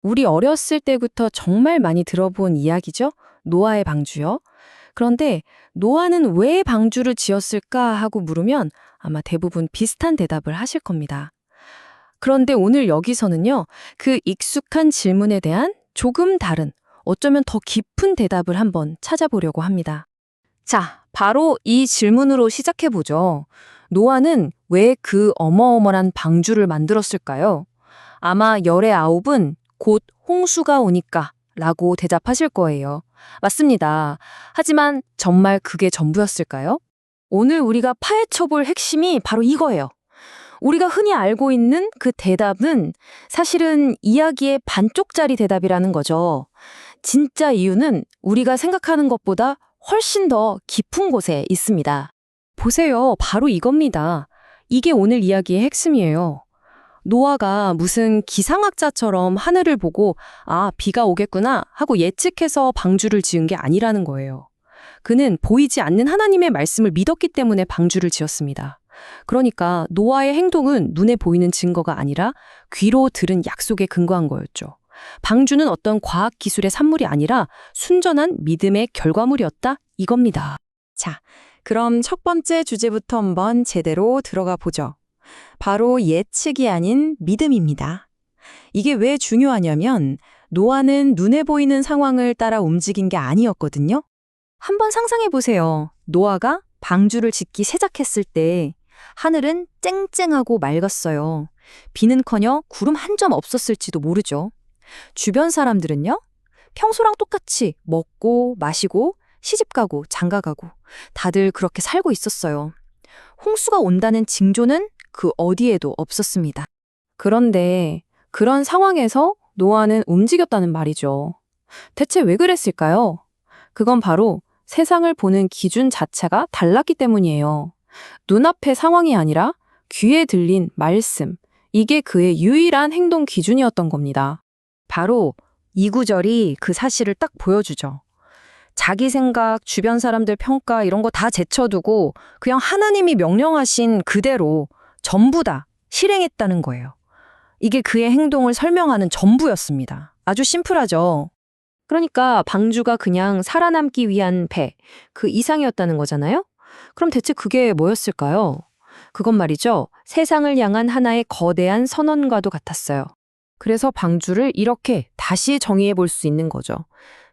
우리 어렸을 때부터 정말 많이 들어본 이야기죠? 노아의 방주요. 그런데 노아는 왜 방주를 지었을까 하고 물으면 아마 대부분 비슷한 대답을 하실 겁니다. 그런데 오늘 여기서는요, 그 익숙한 질문에 대한 조금 다른, 어쩌면 더 깊은 대답을 한번 찾아보려고 합니다. 자, 바로 이 질문으로 시작해보죠. 노아는 왜 그 어머어머한 방주를 만들었을까요? 아마 열의 아홉은 곧 홍수가 오니까 라고 대답하실 거예요. 맞습니다. 하지만 정말 그게 전부였을까요? 오늘 우리가 파헤쳐볼 핵심이 바로 이거예요. 우리가 흔히 알고 있는 그 대답은 사실은 이야기의 반쪽짜리 대답이라는 거죠. 진짜 이유는 우리가 생각하는 것보다 훨씬 더 깊은 곳에 있습니다. 보세요. 바로 이겁니다. 이게 오늘 이야기의 핵심이에요. 노아가 무슨 기상학자처럼 하늘을 보고 아, 비가 오겠구나 하고 예측해서 방주를 지은 게 아니라는 거예요. 그는 보이지 않는 하나님의 말씀을 믿었기 때문에 방주를 지었습니다. 그러니까 노아의 행동은 눈에 보이는 증거가 아니라 귀로 들은 약속에 근거한 거였죠. 방주는 어떤 과학 기술의 산물이 아니라 순전한 믿음의 결과물이었다 이겁니다. 자, 그럼 첫 번째 주제부터 한번 제대로 들어가 보죠. 바로 예측이 아닌 믿음입니다. 이게 왜 중요하냐면 노아는 눈에 보이는 상황을 따라 움직인 게 아니었거든요. 한번 상상해 보세요. 노아가 방주를 짓기 시작했을 때 하늘은 쨍쨍하고 맑았어요. 비는커녕 구름 한 점 없었을지도 모르죠. 주변 사람들은요? 평소랑 똑같이 먹고 마시고 시집가고 장가가고 다들 그렇게 살고 있었어요. 홍수가 온다는 징조는 그 어디에도 없었습니다. 그런데 그런 상황에서 노아는 움직였다는 말이죠. 대체 왜 그랬을까요? 그건 바로 세상을 보는 기준 자체가 달랐기 때문이에요. 눈앞의 상황이 아니라 귀에 들린 말씀, 이게 그의 유일한 행동 기준이었던 겁니다. 바로 이 구절이 그 사실을 딱 보여주죠. 자기 생각, 주변 사람들 평가 이런 거 다 제쳐두고 그냥 하나님이 명령하신 그대로 전부 다 실행했다는 거예요. 이게 그의 행동을 설명하는 전부였습니다. 아주 심플하죠. 그러니까 방주가 그냥 살아남기 위한 배, 그 이상이었다는 거잖아요? 그럼 대체 그게 뭐였을까요? 그건 말이죠. 세상을 향한 하나의 거대한 선언과도 같았어요. 그래서 방주를 이렇게 다시 정의해 볼 수 있는 거죠.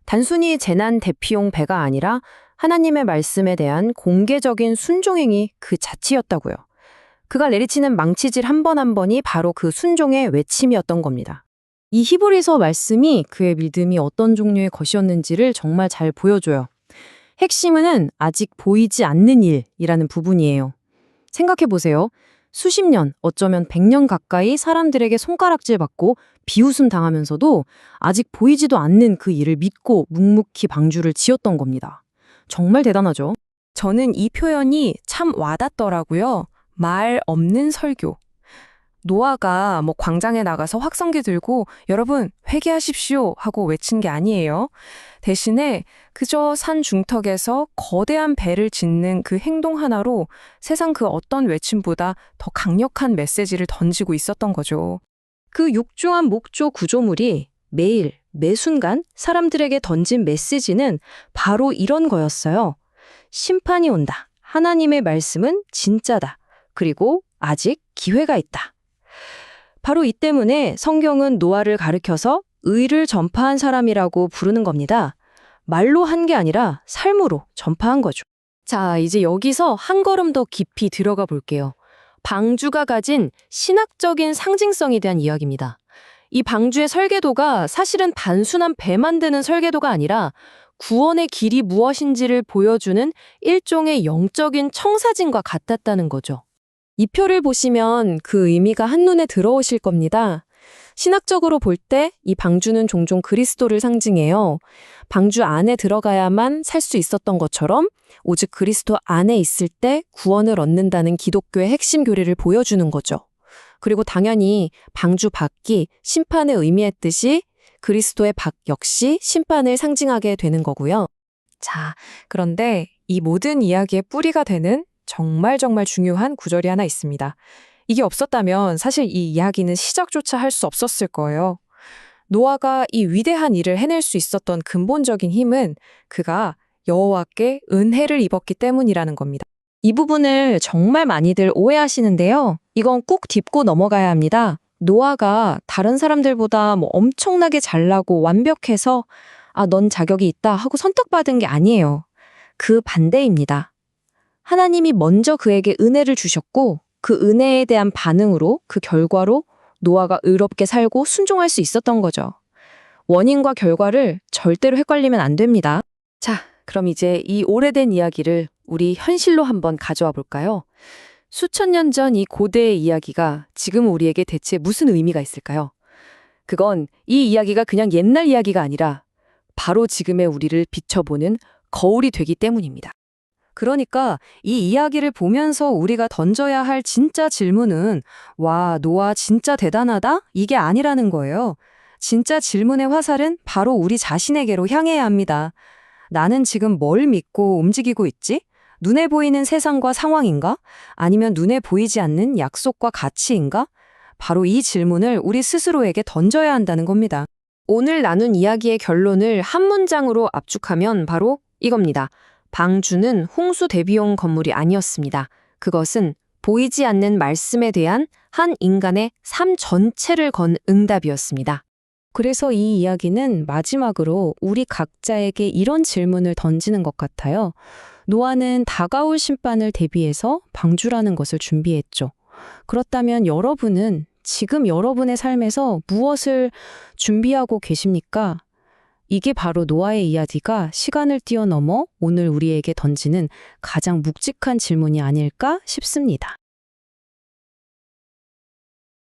단순히 재난 대피용 배가 아니라 하나님의 말씀에 대한 공개적인 순종행위 그 자체였다고요. 그가 내리치는 망치질 한 번 한 번이 바로 그 순종의 외침이었던 겁니다. 이 히브리서 말씀이 그의 믿음이 어떤 종류의 것이었는지를 정말 잘 보여줘요. 핵심은 아직 보이지 않는 일이라는 부분이에요. 생각해보세요. 수십 년, 어쩌면 100년 가까이 사람들에게 손가락질 받고 비웃음 당하면서도 아직 보이지도 않는 그 일을 믿고 묵묵히 방주를 지었던 겁니다. 정말 대단하죠? 저는 이 표현이 참 와닿더라고요. 말 없는 설교. 노아가 광장에 나가서 확성기 들고 여러분 회개하십시오 하고 외친 게 아니에요. 대신에 그저 산 중턱에서 거대한 배를 짓는 그 행동 하나로 세상 그 어떤 외침보다 더 강력한 메시지를 던지고 있었던 거죠. 그 육중한 목조 구조물이 매일 매 순간 사람들에게 던진 메시지는 바로 이런 거였어요. 심판이 온다. 하나님의 말씀은 진짜다. 그리고 아직 기회가 있다. 바로 이 때문에 성경은 노아를 가리켜서 의를 전파한 사람이라고 부르는 겁니다. 말로 한 게 아니라 삶으로 전파한 거죠. 자, 이제 여기서 한 걸음 더 깊이 들어가 볼게요. 방주가 가진 신학적인 상징성에 대한 이야기입니다. 이 방주의 설계도가 사실은 단순한 배 만드는 설계도가 아니라 구원의 길이 무엇인지를 보여주는 일종의 영적인 청사진과 같았다는 거죠. 이 표를 보시면 그 의미가 한눈에 들어오실 겁니다. 신학적으로 볼 때 이 방주는 종종 그리스도를 상징해요. 방주 안에 들어가야만 살 수 있었던 것처럼 오직 그리스도 안에 있을 때 구원을 얻는다는 기독교의 핵심 교리를 보여주는 거죠. 그리고 당연히 방주 밖이 심판을 의미했듯이 그리스도의 밖 역시 심판을 상징하게 되는 거고요. 자, 그런데 이 모든 이야기의 뿌리가 되는 정말 중요한 구절이 하나 있습니다. 이게 없었다면 사실 이 이야기는 시작조차 할 수 없었을 거예요. 노아가 이 위대한 일을 해낼 수 있었던 근본적인 힘은 그가 여호와께 은혜를 입었기 때문이라는 겁니다. 이 부분을 정말 많이들 오해하시는데요. 이건 꼭 짚고 넘어가야 합니다. 노아가 다른 사람들보다 엄청나게 잘나고 완벽해서 넌 자격이 있다 하고 선택받은 게 아니에요. 그 반대입니다. 하나님이 먼저 그에게 은혜를 주셨고 그 은혜에 대한 반응으로 그 결과로 노아가 의롭게 살고 순종할 수 있었던 거죠. 원인과 결과를 절대로 헷갈리면 안 됩니다. 자, 그럼 이제 이 오래된 이야기를 우리 현실로 한번 가져와 볼까요? 수천 년 전 이 고대의 이야기가 지금 우리에게 대체 무슨 의미가 있을까요? 그건 이 이야기가 그냥 옛날 이야기가 아니라 바로 지금의 우리를 비춰보는 거울이 되기 때문입니다. 그러니까 이 이야기를 보면서 우리가 던져야 할 진짜 질문은 와, 노아 진짜 대단하다? 이게 아니라는 거예요. 진짜 질문의 화살은 바로 우리 자신에게로 향해야 합니다. 나는 지금 뭘 믿고 움직이고 있지? 눈에 보이는 세상과 상황인가? 아니면 눈에 보이지 않는 약속과 가치인가? 바로 이 질문을 우리 스스로에게 던져야 한다는 겁니다. 오늘 나눈 이야기의 결론을 한 문장으로 압축하면 바로 이겁니다. 방주는 홍수 대비용 건물이 아니었습니다. 그것은 보이지 않는 말씀에 대한 한 인간의 삶 전체를 건 응답이었습니다. 그래서 이 이야기는 마지막으로 우리 각자에게 이런 질문을 던지는 것 같아요. 노아는 다가올 심판을 대비해서 방주라는 것을 준비했죠. 그렇다면 여러분은 지금 여러분의 삶에서 무엇을 준비하고 계십니까? 이게 바로 노아의 이야기가 시간을 뛰어넘어 오늘 우리에게 던지는 가장 묵직한 질문이 아닐까 싶습니다.